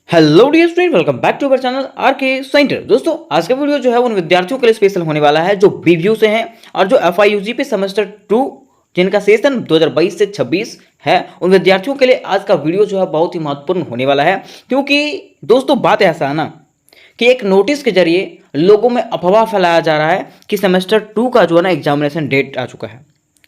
Hello dear student, welcome back to our channel R K centre. दोस्तों, आज का video जो है उन विद्यार्थियों के लिए स्पेशल होने वाला है जो बीवीयू से हैं और जो एफआईयूजी पे सेमेस्टर 2 जिनका सेशन 2022 से 26 है, उन विद्यार्थियों के लिए आज का वीडियो जो है बहुत ही महत्वपूर्ण होने वाला है। क्योंकि दोस्तों, बात ऐसा है ना कि एक नोटिस के जरिए लोगों में अफवाह फैलाया जा रहा है कि सेमेस्टर 2 का जो है ना एग्जामिनेशन डेट आ चुका है।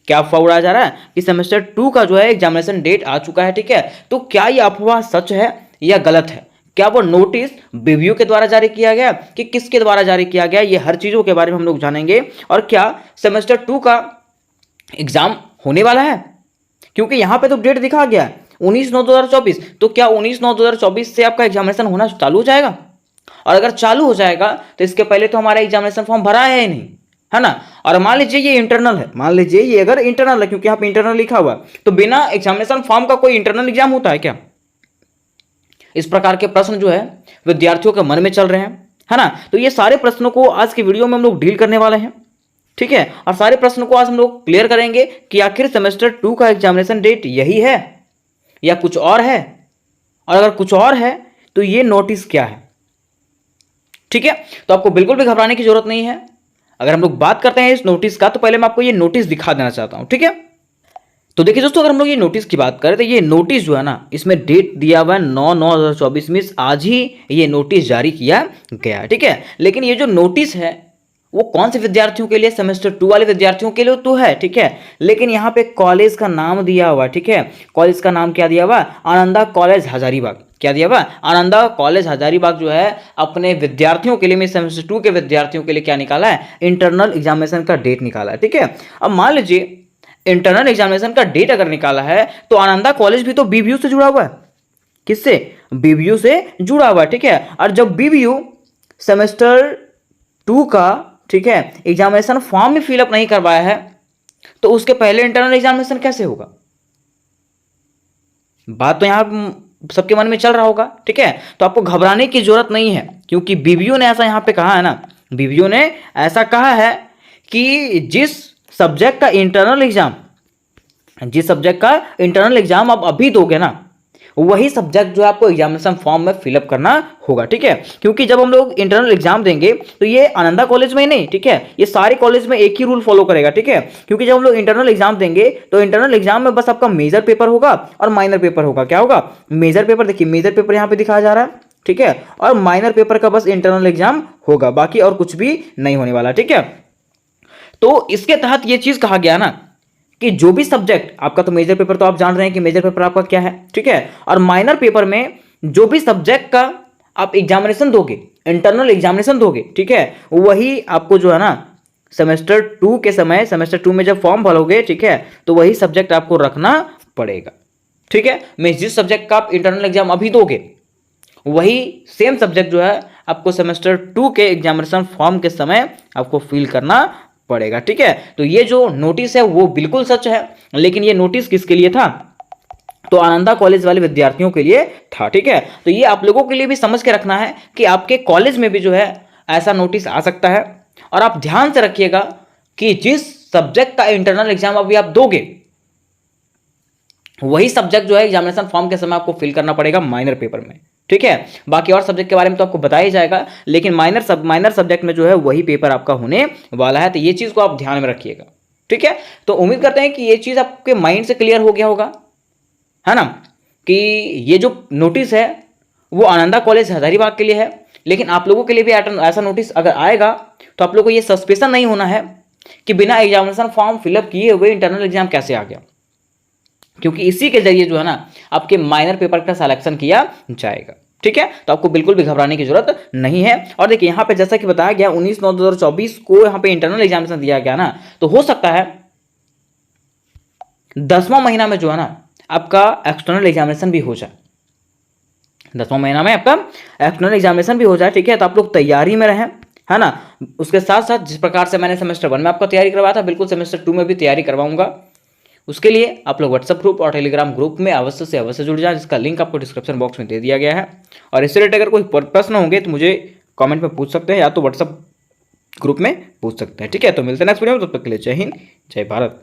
क्या अफवाह उड़ाया जा रहा है कि सेमेस्टर 2 का जो है एग्जामिनेशन डेट आ चुका है। ठीक है, तो क्या ये अफवाह सच है या गलत है? क्या वो नोटिस बीवीयू के द्वारा जारी किया गया कि किसके द्वारा जारी किया गया? ये हर चीजों के बारे में हम लोग जानेंगे। और क्या सेमेस्टर 2 का एग्जाम होने वाला है? क्योंकि यहां पे तो डेट दिखा गया है 19/9/2024। तो क्या 19/9/2024 से आपका एग्जामिनेशन होना चालू हो जाएगा? और अगर चालू हो जाएगा तो इसके पहले तो हमारा एग्जामिनेशन फॉर्म भरा है ही नहीं, है ना। और मान लीजिए ये इंटरनल है, मान लीजिए ये अगर इंटरनल है, क्योंकि यहाँ पे इंटरनल लिखा हुआ है, तो बिना एग्जामिनेशन फॉर्म का कोई इंटरनल एग्जाम होता है क्या? इस प्रकार के प्रश्न जो है विद्यार्थियों के मन में चल रहे हैं, है ना। तो ये सारे प्रश्नों को आज की वीडियो में हम लोग डील करने वाले हैं, ठीक है। और सारे प्रश्नों को आज हम लोग क्लियर करेंगे कि आखिर सेमेस्टर 2 का एग्जामिनेशन डेट यही है या कुछ और है, और अगर कुछ और है तो ये नोटिस क्या है, ठीक है। तो आपको बिल्कुल भी घबराने की जरूरत नहीं है। अगर हम लोग बात करते हैं इस नोटिस का, तो पहले मैं आपको ये नोटिस दिखा देना चाहता हूं, ठीक है। तो देखिए दोस्तों, अगर हम लोग ये नोटिस की बात करें तो ये नोटिस जो है ना, इसमें डेट दिया हुआ है 9/9/2024 में। आज ही ये नोटिस जारी किया गया है, ठीक है। लेकिन ये जो नोटिस है वो कौन से विद्यार्थियों के लिए? सेमेस्टर 2 वाले विद्यार्थियों के लिए तो है, ठीक है। लेकिन यहाँ पे कॉलेज का नाम दिया हुआ, ठीक है। कॉलेज का नाम क्या दिया हुआ? आनंदा कॉलेज हजारीबाग। क्या दिया हुआ? आनंदा कॉलेज हजारीबाग जो है अपने विद्यार्थियों के लिए, में सेमेस्टर 2 के विद्यार्थियों के लिए क्या निकाला है? इंटरनल एग्जामिनेशन का डेट निकाला है, ठीक है। अब मान लीजिए इंटरनल एग्जामिनेशन का डेट अगर निकाला है तो आनंदा कॉलेज भी तो बीवीयू से जुड़ा हुआ है। किससे? बीवीयू से जुड़ा हुआ है, ठीक है। और जब बीवीयू सेमेस्टर 2 का, ठीक है, एग्जामिनेशन फॉर्म में फिलअप नहीं करवाया है तो उसके पहले इंटरनल एग्जामिनेशन कैसे होगा? बात तो यहां सबके मन में चल रहा होगा, ठीक है। तो आपको घबराने की जरूरत नहीं है, क्योंकि बीवीयू ने ऐसा यहां पे कहा है ना, बीवीयू ने ऐसा कहा है कि जिस सब्जेक्ट का इंटरनल एग्जाम आप अभी दोगे ना, वही सब्जेक्ट जो है आपको एग्जामिनेशन फॉर्म में फिलअप करना होगा, ठीक है। क्योंकि जब हम लोग इंटरनल एग्जाम देंगे तो ये आनंदा कॉलेज में ही नहीं, ठीक है, ये सारे कॉलेज में एक ही रूल फॉलो करेगा, ठीक है। क्योंकि जब हम लोग इंटरनल एग्जाम देंगे तो इंटरनल एग्जाम में बस आपका मेजर पेपर होगा और माइनर पेपर होगा। क्या होगा? Major paper. देखिए मेजर पेपर यहाँ पे दिखाया जा रहा है, ठीक है, और माइनर पेपर का बस इंटरनल एग्जाम होगा, बाकी और कुछ भी नहीं होने वाला, ठीक है। तो इसके तहत यह चीज कहा गया ना कि जो भी सब्जेक्ट आपका, तो मेजर पेपर तो आप जान रहे हैं कि मेजर पेपर आपका क्या है, ठीक है। और माइनर पेपर में जो भी सब्जेक्ट का आप एग्जामिनेशन दोगे, इंटरनल एग्जामिनेशन दोगे, ठीक है, वही आपको जो है ना सेमेस्टर 2 के समय, सेमेस्टर 2 में जब फॉर्म भरोगे, ठीक है, तो वही सब्जेक्ट आपको रखना पड़ेगा, ठीक है। मैं जिस सब्जेक्ट का आप इंटरनल एग्जाम अभी दोगे वही सेम सब्जेक्ट जो है आपको सेमेस्टर 2 के एग्जामिनेशन फॉर्म के समय आपको फिल करना पड़ेगा, ठीक है। तो ये जो नोटिस है वो बिल्कुल सच है। लेकिन ये नोटिस किसके लिए था? तो आनंदा कॉलेज वाले विद्यार्थियों के लिए था, ठीक है। तो ये आप लोगों के लिए भी समझ के रखना है कि आपके कॉलेज में भी जो है ऐसा नोटिस आ सकता है। और आप ध्यान से रखिएगा कि जिस सब्जेक्ट का इंटरनल एग्जाम अभी आप दोगे वही सब्जेक्ट जो है एग्जामिनेशन फॉर्म के समय आपको फिल करना पड़ेगा माइनर पेपर में, ठीक है। बाकी और सब्जेक्ट के बारे में तो आपको बताया ही जाएगा, लेकिन माइनर सब्जेक्ट में जो है वही पेपर आपका होने वाला है। तो ये चीज को आप ध्यान में रखिएगा, ठीक है। तो उम्मीद करते हैं कि ये चीज आपके माइंड से क्लियर हो गया होगा, है ना, कि ये जो नोटिस है वो आनंदा कॉलेज हजारीबाग के लिए है। लेकिन आप लोगों के लिए भी ऐसा नोटिस अगर आएगा तो आप लोगों को ये सस्पेंशन नहीं होना है कि बिना एग्जामिनेशन फॉर्म फिलअप किए हुए इंटरनल एग्जाम कैसे आ गया, क्योंकि इसी के जरिए जो है ना आपके माइनर पेपर का सिलेक्शन किया जाएगा, ठीक है। तो आपको बिल्कुल भी घबराने की जरूरत नहीं है। और देखिए यहाँ पे जैसा कि बताया गया 19/9/2024 को यहाँ पे इंटरनल एग्जामिनेशन दिया गया ना, तो हो सकता है 10वां महीना में जो है ना आपका एक्सटर्नल एग्जामिनेशन भी हो जाए, 10वां महीना में आपका एक्सटर्नल एग्जामिनेशन भी हो जाए, ठीक है। तो आप लोग तैयारी में रहें, है ना। उसके साथ साथ जिस प्रकार से मैंने सेमेस्टर 1 में आपका तैयारी करवाया था, बिल्कुल सेमेस्टर 2 में भी तैयारी करवाऊंगा। उसके लिए आप लोग व्हाट्सएप ग्रुप और टेलीग्राम ग्रुप में अवश्य से अवश्य जुड़ जाएं, जिसका लिंक आपको डिस्क्रिप्शन बॉक्स में दे दिया गया है। और इससे रिलेटेड अगर कोई प्रश्न होंगे तो मुझे कमेंट में पूछ सकते हैं या तो व्हाट्सएप ग्रुप में पूछ सकते हैं, ठीक है। तो मिलते हैं नेक्स्ट वीडियो में, तब तक के लिए जय हिंद, जय भारत।